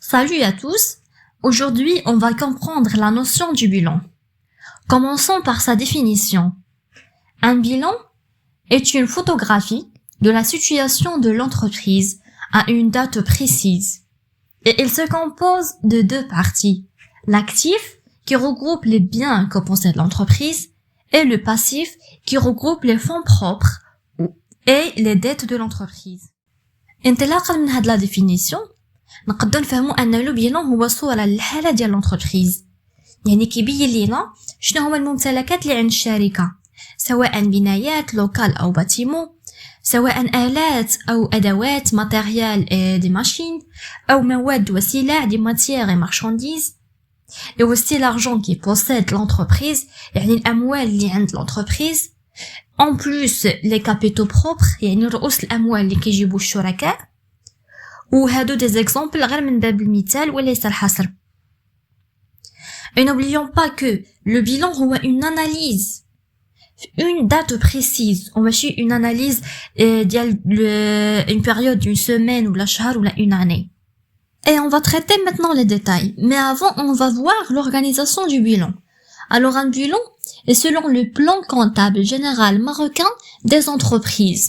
Salut à tous. Aujourd'hui, on va comprendre la notion du bilan. Commençons par sa définition. Un bilan est une photographie de la situation de l'entreprise à une date précise. Et il se compose de deux parties. L'actif, qui regroupe les biens que possède l'entreprise, et le passif, qui regroupe les fonds propres et les dettes de l'entreprise. انطلاقا من هاد لا ديفينيسيون نقدر نفهموا ان لو بيلون هو صوره للحاله ديال لونتربريز، يعني كيبين لينا شنو هما الممتلكات اللي عند الشركه، سواء بنايات لوكال او باتيمون، سواء آلات او ادوات ماتيريال دي ماشين، او مواد وسلع دي ماتيير اي مارشانديز، et aussi l'argent qui possède l'entreprise، يعني الاموال اللي عند l'entreprise. En plus les capitaux propres، يعني رؤوس الاموال اللي كيجيبوا الشركاء. وهادو des exemples غير من باب المثال وليس الحصر. Et n'oublions pas que le bilan هو une analyse une date précise، وماشي une analyse ديال une période d'une semaine ou la شهر ou la une année. Et on va traiter maintenant les détails, mais avant on va voir l'organisation du bilan. Alors un bilan est selon le plan comptable général marocain des entreprises.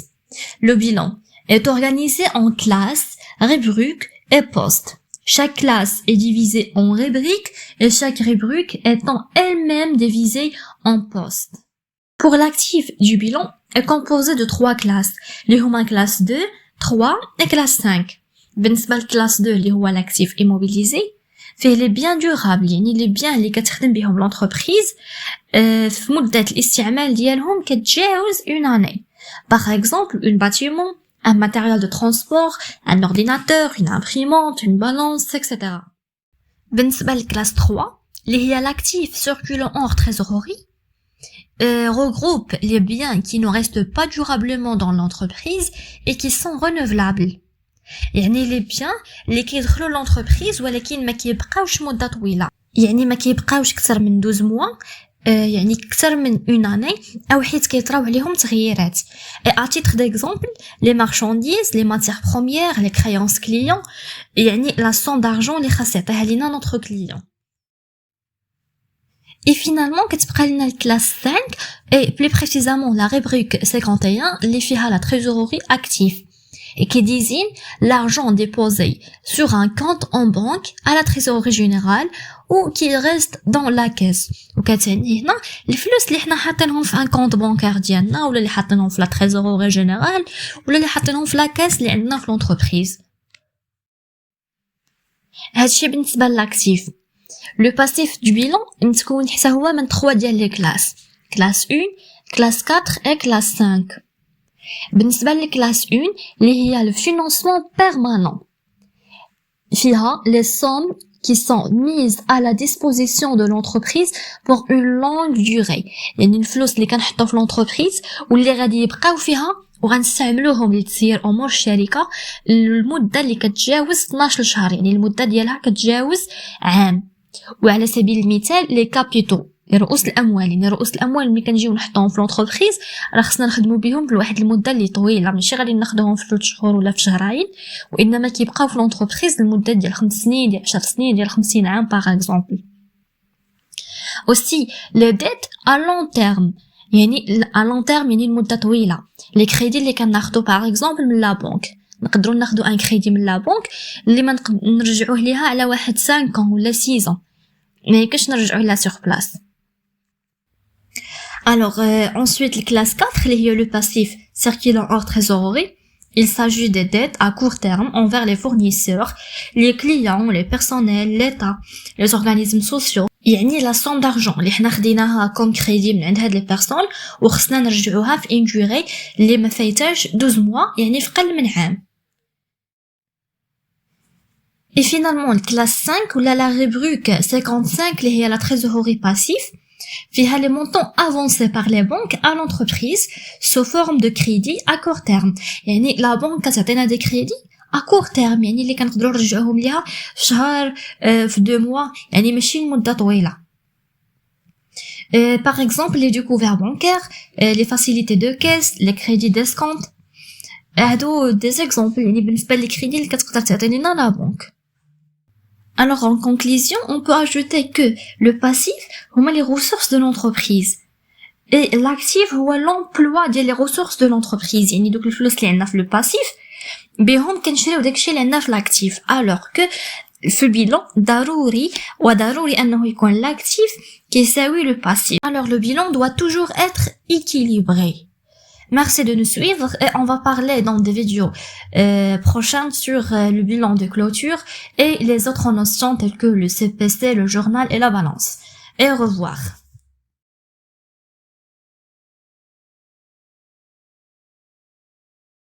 Le bilan est organisé en classes, rubriques et postes. Chaque classe est divisée en rubriques et chaque rubrique étant elle-même divisée en postes. Pour l'actif du bilan est composé de 3 classes, les huma classe 2, 3 et classe 5. بالنسبة للكلاس 2 اللي هو l'actif immobilisé فيه les biens durables، يعني les biens اللي كتخدم بهم l'entreprise في مدة الاستعمال ديالهم كتجاوز une année. Par exemple, un bâtiment, un matériel de transport, un ordinateur, une imprimante, une balance, etc. بالنسبة للكلاس 3 اللي هي l'actif circulant hors trésorerie regroupe les biens qui ne restent pas durablement dans l'entreprise et qui sont renouvelables. يعني les biens اللي كيدخلوا l'entreprise ولكن ما كيبقاوش مدة طويلة، يعني ما كيبقاوش اكثر من 12 mois، يعني اكثر من une année، او حيت كيطراو عليهم تغييرات. Et à titre d'exemple, les marchandises, les matières premières, les créances clients، يعني la somme d'argent اللي خاص يعطيها لينا notre client. Et finalement كتبقى لنا الكلاس 5 et plus précisément la rubrique 51 اللي فيها la trésorerie active et qui désigne l'argent déposé sur un compte en banque à la trésorerie générale ou qui reste dans la caisse. وكتعني هنا الفلوس اللي حنا حاطينهم في ان كونت بانكير ديالنا ولا اللي حاطينهم في لا تريزوري جينيرال ولا اللي حاطينهم في لا كاس اللي عندنا في لونتربريز. هادشي بالنسبه للاكتيف. لو باسيف دو بيلون متكون حتى هو من 3 ديال لي كلاس، كلاس 1، كلاس 4 et كلاس 5. بالنسبة للكلاس 1 اللي هي le financement permanent، فيها les sommes qui sont mises à la disposition de l'entreprise pour une longue durée، يعني الفلوس اللي كنحطو في l'entreprise واللي غادي يبقاو فيها وغنستعملوهم لتسيير امور الشركة المدة اللي كتجاوز 12 شهر، يعني المدة ديالها كتجاوز عام. وعلى سبيل المثال لي كابيتو، رؤوس الاموال، يعني رؤوس الاموال ملي كنجيو نحطوهم في لونتربريز راه خصنا نخدموا بهم لواحد المده اللي طويله، ماشي غادي ناخذوهم في 3 شهور ولا في شهرين، وانما كيبقاو في لونتربريز لمده ديال 5 سنين، ديال 10 سنين، ديال 50 عام باغ اكزومبل. aussi les dettes à long terme، يعني à long terme يعني المده طويله. لي كريدي اللي كناخذو باغ اكزومبل من لا بنك، نقدروا ناخذو ان كريدي من لا بنك اللي ما نرجعوه ليها على واحد 5 ans ولا 6 ans، ما يمكنش نرجعوه لها sur place. Alors ensuite le classe 4 اللي هي le passif circulant hors trésorerie. Il s'agit des dettes à court terme envers les fournisseurs, les clients, les personnels, l'État, les organismes sociaux. يعني la somme d'argent اللي حنا خديناها comme crédit من عند هاد les personnes وخصنا نرجعوها في une durée اللي ما فايتاش 12 mois، يعني في قل من عام. Et finalement le classe 5 ولا la rubrique 55 اللي هي la trésorerie passif، فيها les montants avancés par les banques à l'entreprise sous forme de crédit à court terme، يعني la banque كتعطينا des crédits à court terme، يعني اللي كنقدروا نرجعوهم ليها في شهر، في 2 mois، يعني ماشي مدة طويلة. Par exemple les découverts bancaires، les facilités de caisse، les crédits d'escompte، هادو des exemples يعني بالنسبة للكريدي اللي كتقدر تعطي لنا la banque. Alors en conclusion, on peut ajouter que le passif, c'est les ressources de l'entreprise. Et l'actif, c'est l'emploi des ressources de l'entreprise. يعني دوك الفلوس اللي عندنا في le passif, بهم كنشريو داكشي اللي عندنا في l'actif. Alors que في البيلون ضروري انه يكون l'actif كيساوي le passif. Alors le bilan doit toujours être équilibré. Merci de nous suivre et on va parler dans des vidéos prochaines sur le bilan de clôture et les autres notions telles que le CPC, le journal et la balance. Et au revoir.